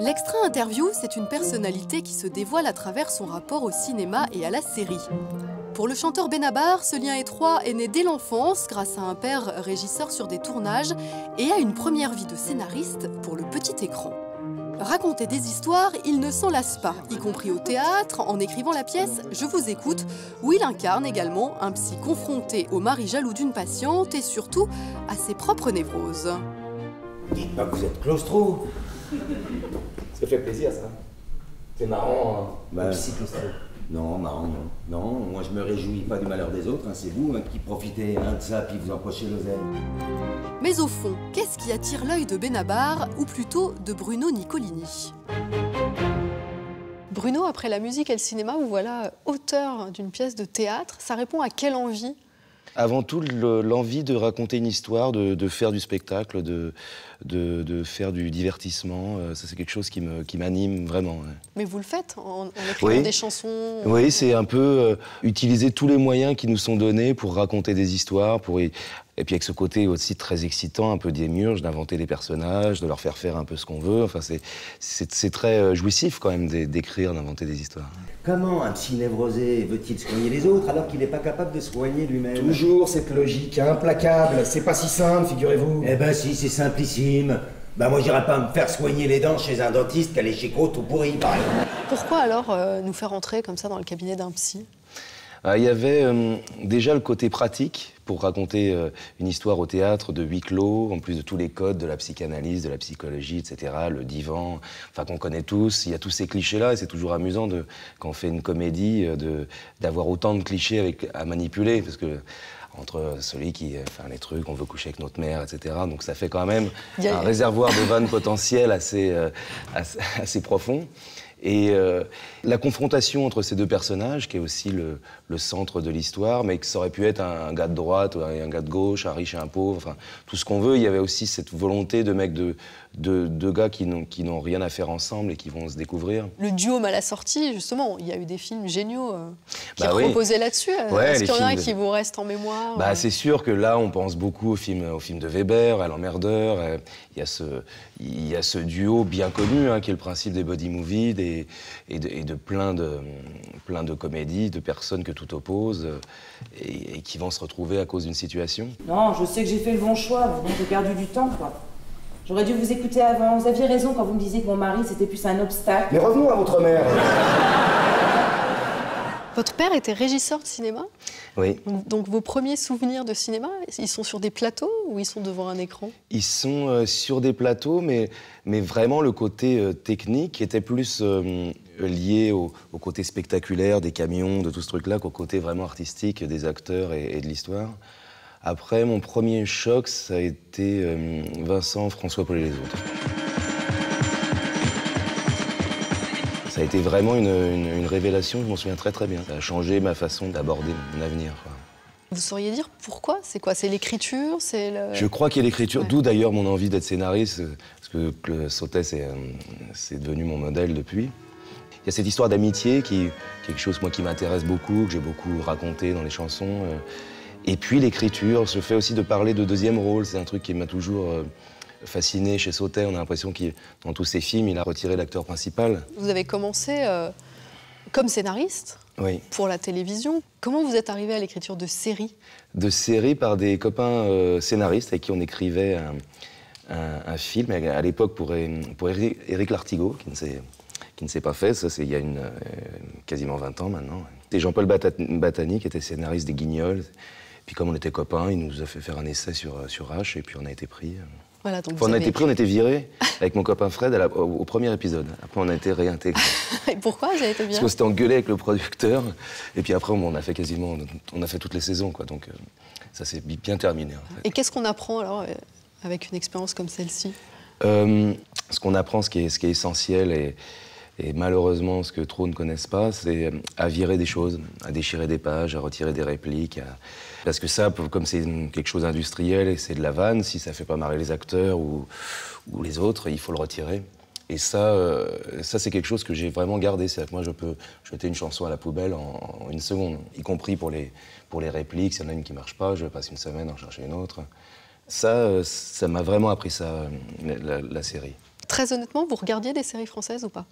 L'extra interview, c'est une personnalité qui se dévoile à travers son rapport au cinéma et à la série. Pour le chanteur Benabar, ce lien étroit est né dès l'enfance grâce à un père régisseur sur des tournages et à une première vie de scénariste pour le petit écran. Raconter des histoires, il ne s'en lasse pas, y compris au théâtre, en écrivant la pièce « Je vous écoute », où il incarne également un psy confronté au mari jaloux d'une patiente et surtout à ses propres névroses. Dites pas que vous êtes claustro. Ça fait plaisir, ça. C'est marrant, Bah, psy claustro. Non, marrant, non. Non, moi je me réjouis pas du malheur des autres, hein. C'est vous qui profitez de ça puis vous emprochez l'oseille. Mais au fond, qu'est-ce qui attire l'œil de Benabar, ou plutôt de Bruno Nicolini? Bruno, après la musique et le cinéma, vous voilà auteur d'une pièce de théâtre. Ça répond à quelle envie? Avant tout, l'envie de raconter une histoire, de faire du spectacle, de faire du divertissement. Ça, c'est quelque chose qui m'anime vraiment. Ouais. Mais vous le faites en écrivant des chansons? Oui, c'est un peu utiliser tous les moyens qui nous sont donnés pour raconter des histoires, et puis avec ce côté aussi très excitant, un peu démiurge, d'inventer des personnages, de leur faire un peu ce qu'on veut. Enfin, c'est très jouissif quand même d'écrire, d'inventer des histoires. Comment un psy névrosé veut-il soigner les autres alors qu'il n'est pas capable de soigner lui-même? Toujours cette logique implacable. C'est pas si simple, figurez-vous. Eh ben si, c'est simplissime. Ben moi j'irai pas me faire soigner les dents chez un dentiste qui a les chicots tout pourris, par exemple. Pourquoi alors nous faire entrer comme ça dans le cabinet d'un psy? Il y avait déjà le côté pratique pour raconter une histoire au théâtre de huis clos, en plus de tous les codes de la psychanalyse, de la psychologie, etc., le divan, enfin qu'on connaît tous. Il y a tous ces clichés-là et c'est toujours amusant quand on fait une comédie d'avoir autant de clichés à manipuler, parce que entre celui qui fait les trucs, on veut coucher avec notre mère, etc. Donc ça fait quand même un réservoir de vannes potentielles assez profond. Et la confrontation entre ces deux personnages, qui est aussi le centre de l'histoire, mais que ça aurait pu être un gars de droite, ou un gars de gauche, un riche et un pauvre, enfin, tout ce qu'on veut. Il y avait aussi cette volonté de mecs deux gars qui n'ont rien à faire ensemble et qui vont se découvrir. Le duo mal assorti, justement, il y a eu des films géniaux qui reposaient là-dessus. Ouais, est-ce qu'il y en a un qui vous reste en mémoire? C'est sûr que là, on pense beaucoup au film de Weber, à l'emmerdeur. Il y a ce duo bien connu, qui est le principe des body movies et de plein de comédies, de personnes que tout oppose et qui vont se retrouver à cause d'une situation. Non, je sais que j'ai fait le bon choix, j'ai perdu du temps, quoi. J'aurais dû vous écouter avant. Vous aviez raison quand vous me disiez que mon mari, c'était plus un obstacle. Mais revenons à votre mère. Votre père était régisseur de cinéma? Oui. Donc vos premiers souvenirs de cinéma, ils sont sur des plateaux ou ils sont devant un écran? Ils sont sur des plateaux, mais vraiment le côté technique était plus lié au côté spectaculaire des camions, de tout ce truc-là, qu'au côté vraiment artistique des acteurs et de l'histoire. Après, mon premier choc, ça a été Vincent, François, Paul et les autres. Ça a été vraiment une révélation, je m'en souviens très très bien. Ça a changé ma façon d'aborder mon avenir, quoi. Vous sauriez dire pourquoi? C'est quoi? C'est l'écriture? Je crois qu'il y a l'écriture, d'où d'ailleurs mon envie d'être scénariste, parce que Sautet, c'est devenu mon modèle depuis. Il y a cette histoire d'amitié qui est quelque chose moi, qui m'intéresse beaucoup, que j'ai beaucoup raconté dans les chansons. Et puis l'écriture, ce fait aussi de parler de deuxième rôle, c'est un truc qui m'a toujours fasciné chez Sautet. On a l'impression que dans tous ses films, il a retiré l'acteur principal. Vous avez commencé comme scénariste pour la télévision. Comment vous êtes arrivé à l'écriture de séries? De séries par des copains scénaristes avec qui on écrivait un film, à l'époque pour Éric Lartigot, qui ne s'est pas fait, ça c'est il y a quasiment 20 ans maintenant. Et Jean-Paul Battani, qui était scénariste des Guignols. Puis comme on était copains, il nous a fait faire un essai sur H, et puis on a été pris. Voilà, donc on a été pris, on était virés avec mon copain Fred au premier épisode. Après, on a été réintégrés. Et pourquoi vous avez été virés? Parce qu'on s'était engueulé avec le producteur. Et puis après, on a fait toutes les saisons, quoi. Donc ça s'est bien terminé. En fait. Et qu'est-ce qu'on apprend alors avec une expérience comme celle-ci? Ce qu'on apprend, ce qui est essentiel et malheureusement, ce que trop ne connaissent pas, c'est à virer des choses, à déchirer des pages, à retirer des répliques. Parce que ça, comme c'est quelque chose d'industriel et c'est de la vanne, si ça fait pas marrer les acteurs ou les autres, il faut le retirer. Et ça c'est quelque chose que j'ai vraiment gardé. C'est-à-dire que moi, je peux jeter une chanson à la poubelle en une seconde, y compris pour les répliques. S'il y en a une qui marche pas, je passe une semaine à en chercher une autre. Ça m'a vraiment appris ça, la série. Très honnêtement, vous regardiez des séries françaises ou pas?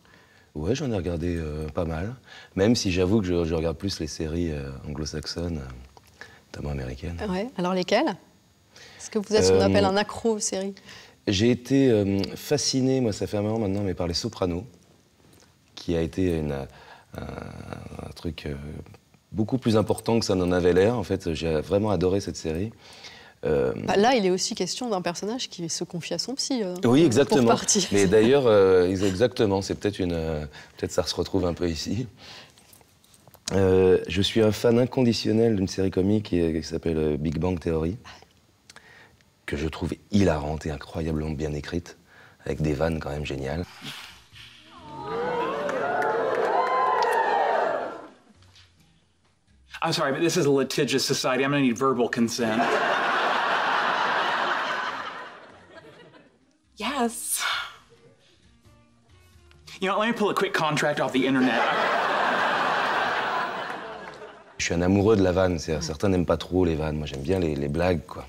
Ouais, j'en ai regardé pas mal. Même si j'avoue que je regarde plus les séries anglo-saxonnes, notamment américaines. Ouais. Alors lesquelles? Est-ce que vous êtes ce qu'on appelle un accro aux séries? J'ai été fasciné, moi ça fait un moment maintenant, mais par Les Sopranos, qui a été un truc beaucoup plus important que ça n'en avait l'air. En fait, j'ai vraiment adoré cette série. Bah là, il est aussi question d'un personnage qui se confie à son psy. Oui, exactement. Pour partie. Mais d'ailleurs, exactement, c'est peut-être peut-être ça se retrouve un peu ici. Je suis un fan inconditionnel d'une série comique qui s'appelle Big Bang Theory, que je trouve hilarante et incroyablement bien écrite, avec des vannes quand même géniales. I'm sorry, but this is a litigious society. I'm gonna need verbal consent. Yes. You know, let me pull a quick contract off the internet. Je suis un amoureux de la vanne. Certains n'aiment pas trop les vannes. Moi, j'aime bien les blagues, quoi.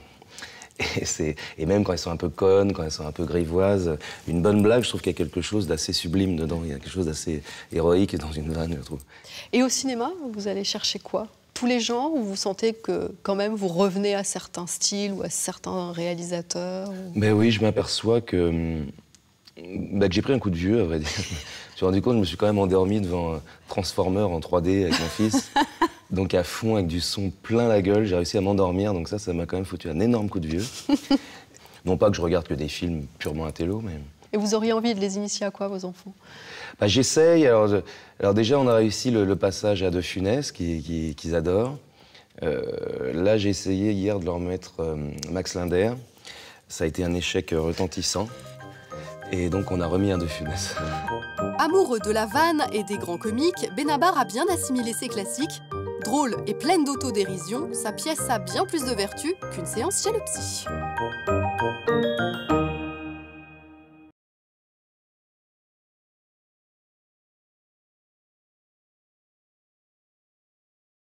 Et même quand elles sont un peu connes, quand elles sont un peu grivoises, une bonne blague, je trouve qu'il y a quelque chose d'assez sublime dedans. Il y a quelque chose d'assez héroïque dans une vanne, je trouve. Et au cinéma, vous allez chercher quoi? Tous les genres, ou vous sentez que quand même vous revenez à certains styles ou à certains réalisateurs Ben oui, je m'aperçois que j'ai pris un coup de vieux, à vrai dire. Je me suis rendu compte, je me suis quand même endormi devant Transformers en 3D avec mon fils. Donc à fond, avec du son plein la gueule, j'ai réussi à m'endormir, donc ça m'a quand même foutu un énorme coup de vieux. Non pas que je regarde que des films purement intello, mais... Et vous auriez envie de les initier à quoi, vos enfants? Bah, j'essaye. Alors déjà, on a réussi le passage à De Funès, qu'ils adorent. Là, j'ai essayé hier de leur mettre Max Linder. Ça a été un échec retentissant. Et donc, on a remis un De Funès. Amoureux de la vanne et des grands comiques, Benabar a bien assimilé ses classiques. Drôle et pleine d'autodérision, sa pièce a bien plus de vertu qu'une séance chez le psy.